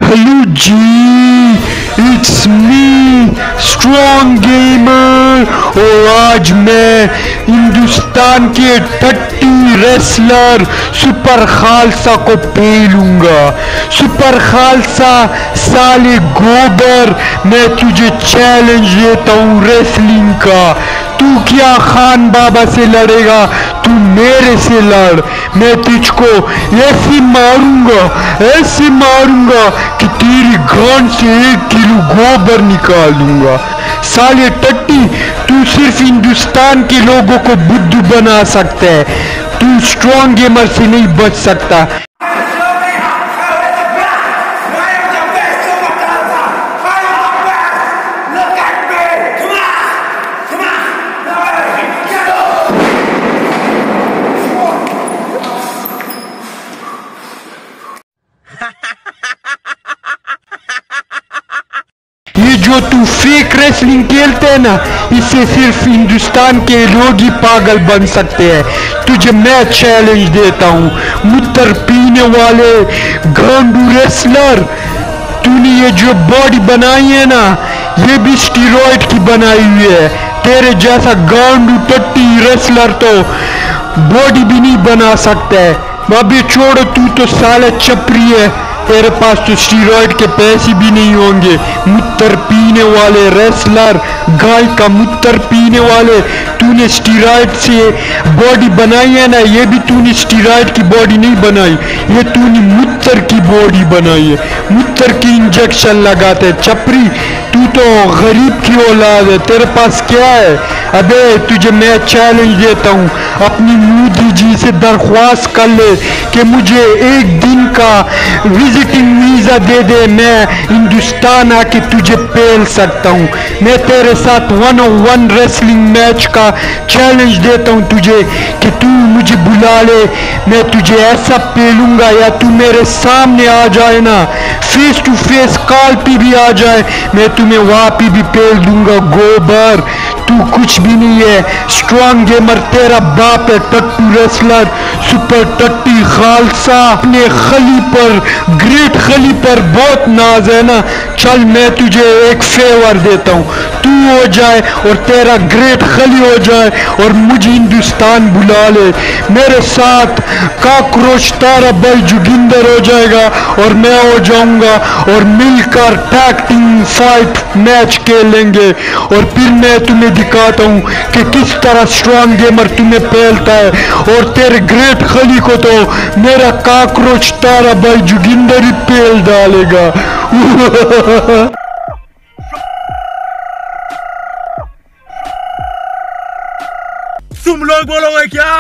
Hello जी, it's me Strong Gamer और आज मैं हिंदुस्तान के 30 रेसलर सुपर खालसा को पेलूंगा। सुपर खालसा साले गोबर, मैं तुझे चैलेंज देता हूँ रेसलिंग का। तू क्या खान बाबा से लड़ेगा, तू मेरे से लड़। मैं तुझको ऐसे मारूंगा कि तेरी गांड से 1 किलो गोबर निकाल दूंगा। साले टट्टी, तू सिर्फ हिंदुस्तान के लोगों को बुद्धू बना सकता है, तू स्ट्रॉन्ग गेमर से नहीं बच सकता। ये जो तू फेक रेसलिंग खेलते है ना, इससे सिर्फ हिंदुस्तान के लोग ही पागल बन सकते हैं। तुझे मैं चैलेंज देता हूँ, मूत्र पीने वाले गांडू रेसलर। तूने ये जो बॉडी बनाई है ना, ये भी स्टीरॉइड की बनाई हुई है। तेरे जैसा गांडू टट्टी रेसलर तो बॉडी भी नहीं बना सकता है। अभी छोड़ो, तू तो साला चपरी है, तेरे पास तो स्टीरॉइड के पैसे भी नहीं होंगे। मूत्र पीने वाले रेसलर, गाय का मूत्र पीने वाले, तूने स्टीरॉइड से बॉडी बनाई है ना, ये भी तूने स्टीरॉइड की बॉडी नहीं बनाई, ये तूने मूत्र की बॉडी बनाई है। मूत्र की इंजेक्शन लगाते चपरी, तू तो गरीब की औलाद है, तेरे पास क्या है? अबे तुझे मैं चैलेंज देता हूँ, अपनी मोदी जी से दरख्वास्त कर ले कि मुझे 1 दिन का विजिटिंग वीजा दे दे, मैं हिंदुस्तान आके तुझे पेल सकता हूँ। मैं तेरे साथ 1-on-1 रेसलिंग मैच का चैलेंज देता हूँ तुझे कि तू मुझे बुला ले, मैं तुझे ऐसा पेलूंगा, या तू मेरे सामने आ जाए ना, फेस टू फेस कॉल पे भी आ जाए, मैं तुम्हें वहां पे भी पेल दूंगा। गोबर, तू कुछ भी नहीं है। स्ट्रॉन्ग गेमर तेरा बाप है, टट्टू रेसलर सुपर टट्टी खालसा। अपने खली पर, ग्रेट खली पर बहुत नाज है ना। चल मैं तुझे एक फेवर देता हूँ, तू हो जाए और तेरा ग्रेट खली हो जाए और मुझे हिंदुस्तान बुला ले। मेरे साथ काकरोच तारा भाई जोगिंदर हो जाएगा और मैं हो जाऊंगा, और मिलकर टैग टीम फाइट मैच खेलेंगे, और फिर मैं तुम्हें दिखाता हूँ कि किस तरह स्ट्रॉन्ग गेमर तुम्हें पेलता है। और तेरे ग्रेट खली को तो मेरा काकरोच तारा भाई जोगिंदर ही पेल डालेगा। तुम लोग बोलोगे क्या?